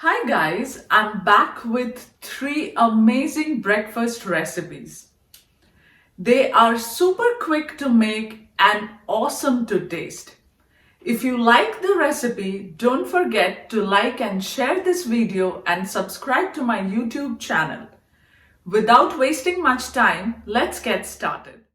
Hi guys, I'm back with three amazing breakfast recipes. They are super quick to make and awesome to taste. If you like the recipe, don't forget to like and share this video and subscribe to my YouTube channel. Without wasting much time, let's get started.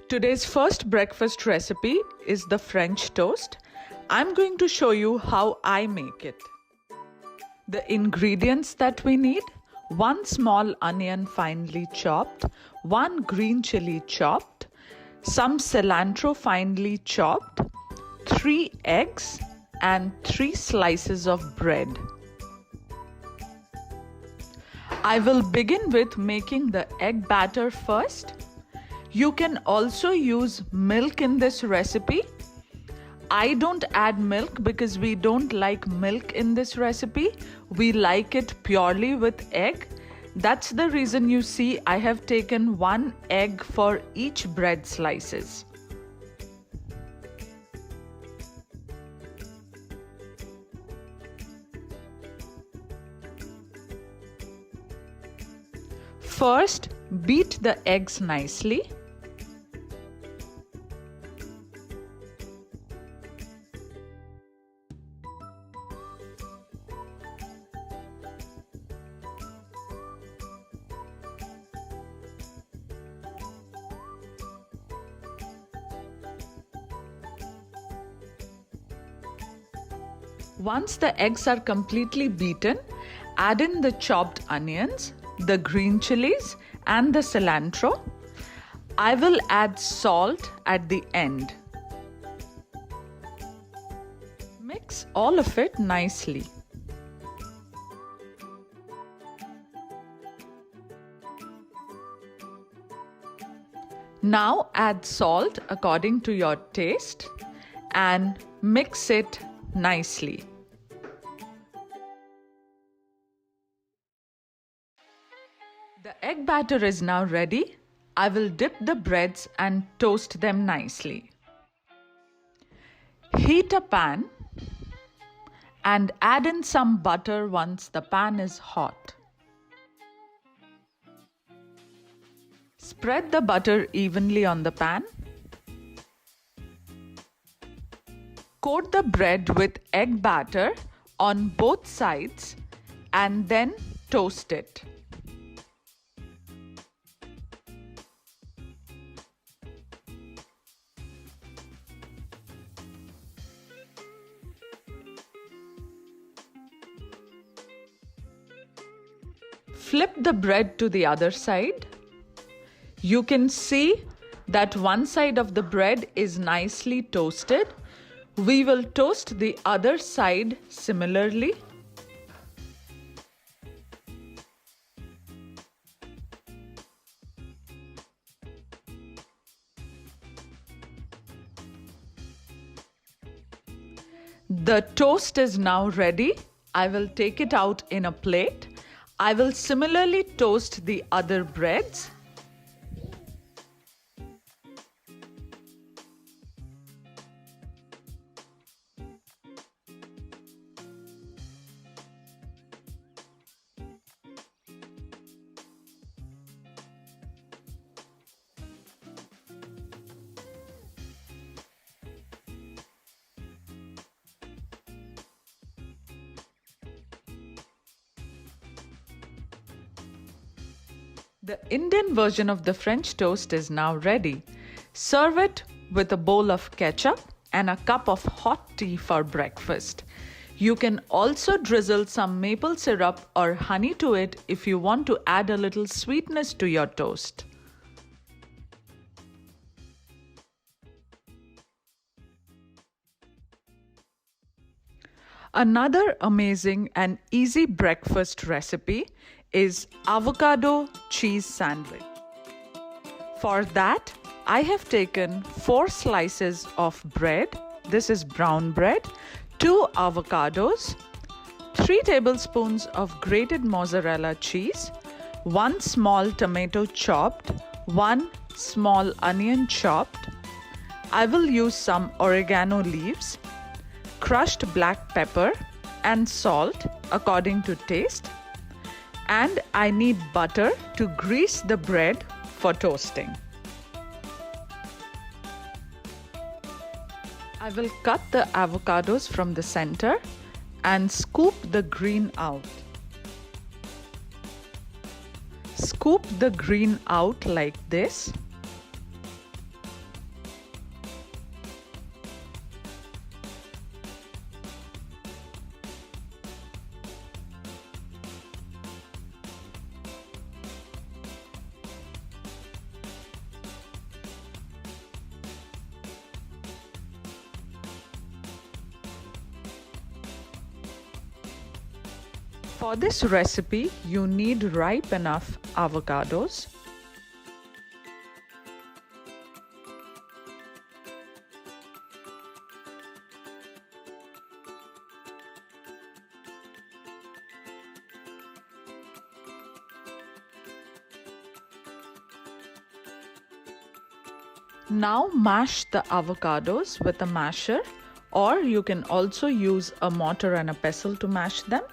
Today's first breakfast recipe is the French toast. I'm going to show you how I make it. The ingredients that we need: 1 small onion finely chopped, 1 green chili chopped, some cilantro finely chopped, 3 eggs, and 3 slices of bread. I will begin with making the egg batter first. You can also use milk in this recipe. I don't add milk because we don't like milk in this recipe. We like it purely with egg. That's the reason you see I have taken 1 egg for each bread slices. First, beat the eggs nicely. Once the eggs are completely beaten, add in the chopped onions, the green chilies, and the cilantro. I will add salt at the end. Mix all of it nicely. Now add salt according to your taste and mix it nicely. The egg batter is now ready. I will dip the breads and toast them nicely. Heat a pan and add in some butter once the pan is hot. Spread the butter evenly on the pan. Coat the bread with egg batter on both sides and then toast it. Flip the bread to the other side. You can see that one side of the bread is nicely toasted. We will toast the other side similarly. The toast is now ready. I will take it out in a plate. I will similarly toast the other breads. The Indian version of the French toast is now ready. Serve it with a bowl of ketchup and a cup of hot tea for breakfast. You can also drizzle some maple syrup or honey to it if you want to add a little sweetness to your toast. Another amazing and easy breakfast recipe is avocado cheese sandwich. For that, I have taken 4 slices of bread. This is brown bread, 2 avocados, 3 tablespoons of grated mozzarella cheese, 1 small tomato chopped, 1 small onion chopped. I will use some oregano leaves, crushed black pepper and salt according to taste. And I need butter to grease the bread for toasting. I will cut the avocados from the center and scoop the green out. Scoop the green out like this. For this recipe, you need ripe enough avocados. Now mash the avocados with a masher, or you can also use a mortar and a pestle to mash them.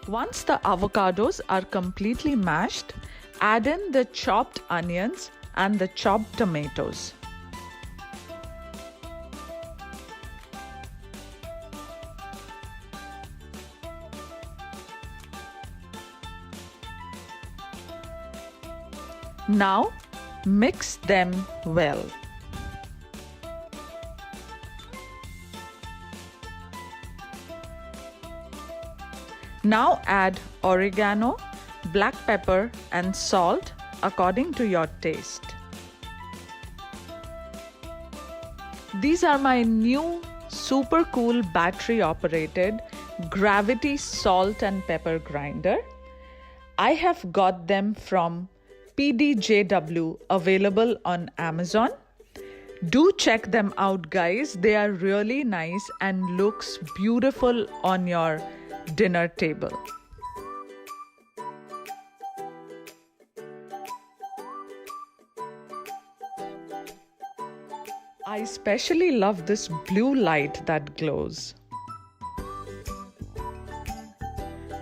Once the avocados are completely mashed, add in the chopped onions and the chopped tomatoes. Now mix them well. Now add oregano, black pepper and salt according to your taste. These are my new super cool battery operated gravity salt and pepper grinder. I have got them from PDJW, available on Amazon. Do check them out, guys. They are really nice and looks beautiful on your dinner table. I especially love this blue light that glows.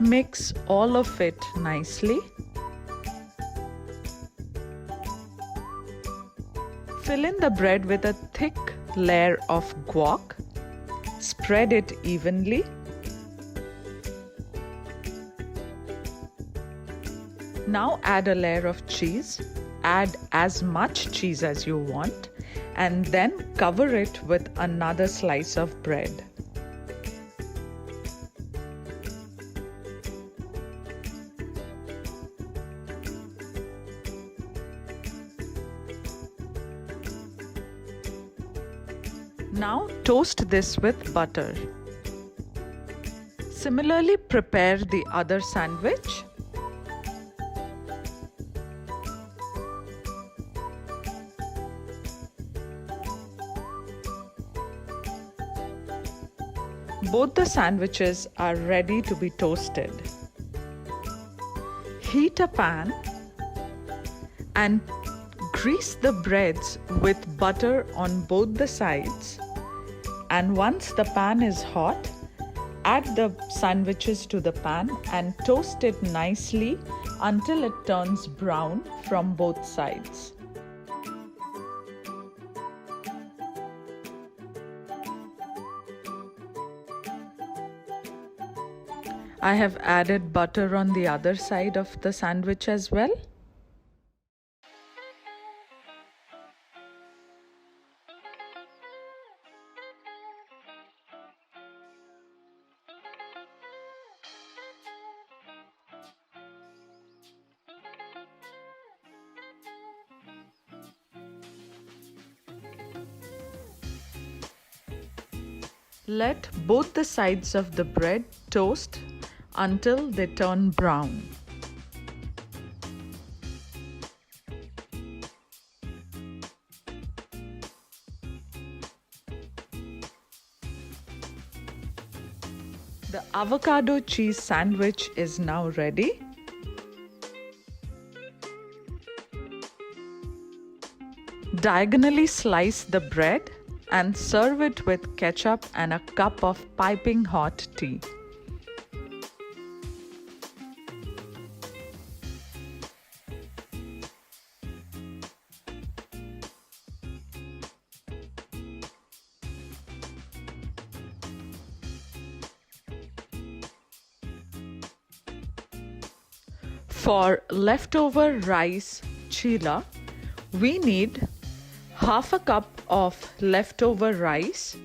Mix all of it nicely. Fill in the bread with a thick layer of guac. Spread it evenly. Now add a layer of cheese. Add as much cheese as you want and then cover it with another slice of bread. Now toast this with butter. Similarly, prepare the other sandwich. Both the sandwiches are ready to be toasted. Heat a pan and grease the breads with butter on both the sides. And once the pan is hot, add the sandwiches to the pan and toast it nicely until it turns brown from both sides. I have added butter on the other side of the sandwich as well. Let both the sides of the bread toast until they turn brown. The avocado cheese sandwich is now ready. Diagonally slice the bread and serve it with ketchup and a cup of piping hot tea. For leftover rice chila, we need half a cup of leftover rice,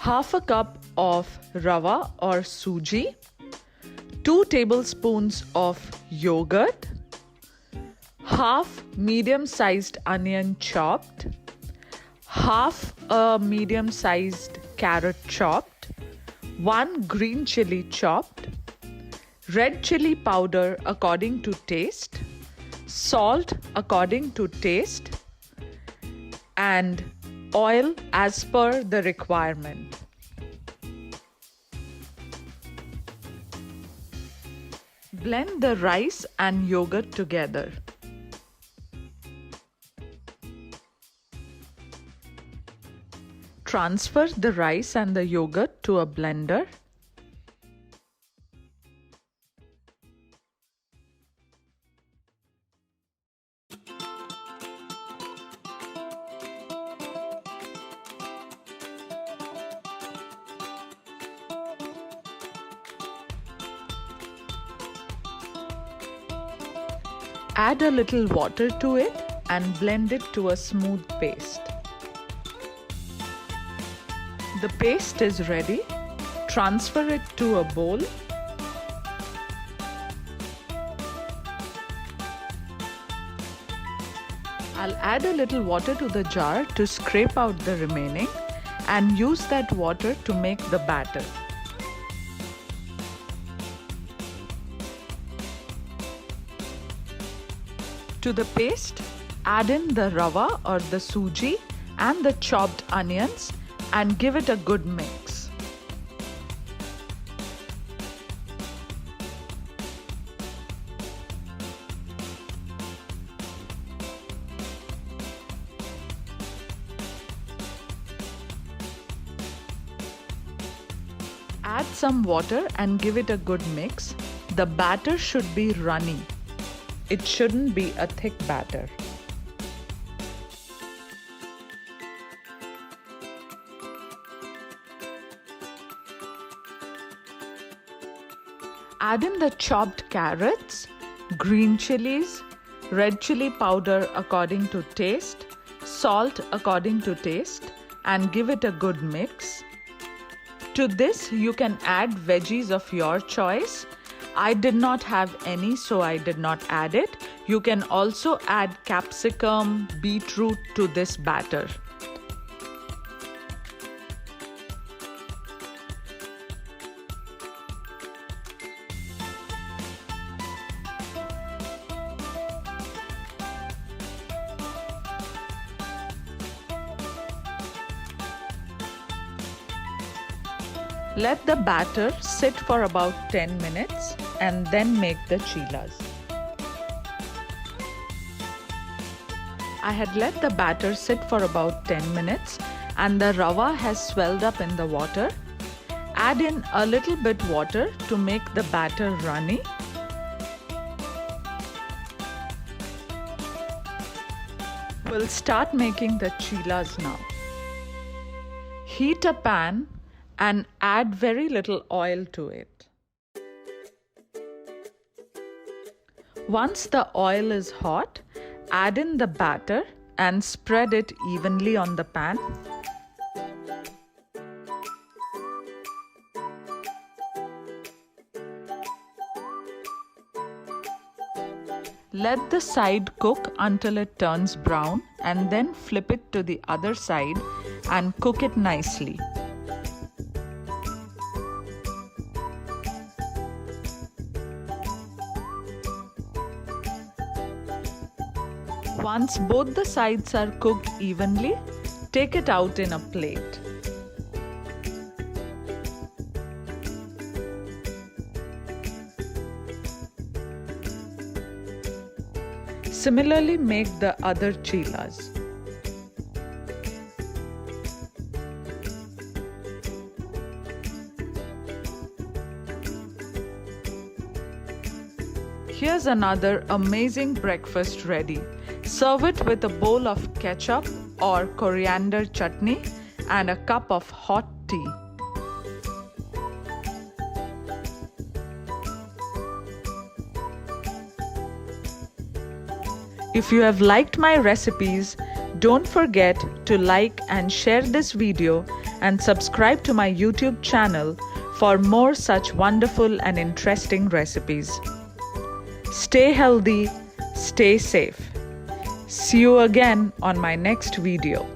half a cup of rava or suji, 2 tablespoons of yogurt, half medium-sized onion chopped, half a medium-sized carrot chopped, 1 green chili chopped, red chili powder according to taste, salt according to taste, and oil as per the requirement. Blend the rice and yogurt together. Transfer the rice and the yogurt to a blender. Add a little water to it and blend it to a smooth paste. The paste is ready. Transfer it to a bowl. I'll add a little water to the jar to scrape out the remaining and use that water to make the batter. To the paste, add in the rava or the suji and the chopped onions and give it a good mix. Add some water and give it a good mix. The batter should be runny. It shouldn't be a thick batter. Add in the chopped carrots, green chilies, red chili powder according to taste, salt according to taste, and give it a good mix. To this, you can add veggies of your choice. I did not have any, so I did not add it. You can also add capsicum, beetroot to this batter. Let the batter sit for about 10 minutes and then make the chilas. I had let the batter sit for about 10 minutes and the rava has swelled up in the water. Add in a little bit water to make the batter runny. We'll start making the chilas now. Heat a pan and add very little oil to it. Once the oil is hot, add in the batter and spread it evenly on the pan. Let the side cook until it turns brown and then flip it to the other side and cook it nicely. Once both the sides are cooked evenly, take it out in a plate. Similarly, make the other chilas. Here's another amazing breakfast ready. Serve it with a bowl of ketchup or coriander chutney and a cup of hot tea. If you have liked my recipes, don't forget to like and share this video and subscribe to my YouTube channel for more such wonderful and interesting recipes. Stay healthy, stay safe. See you again on my next video.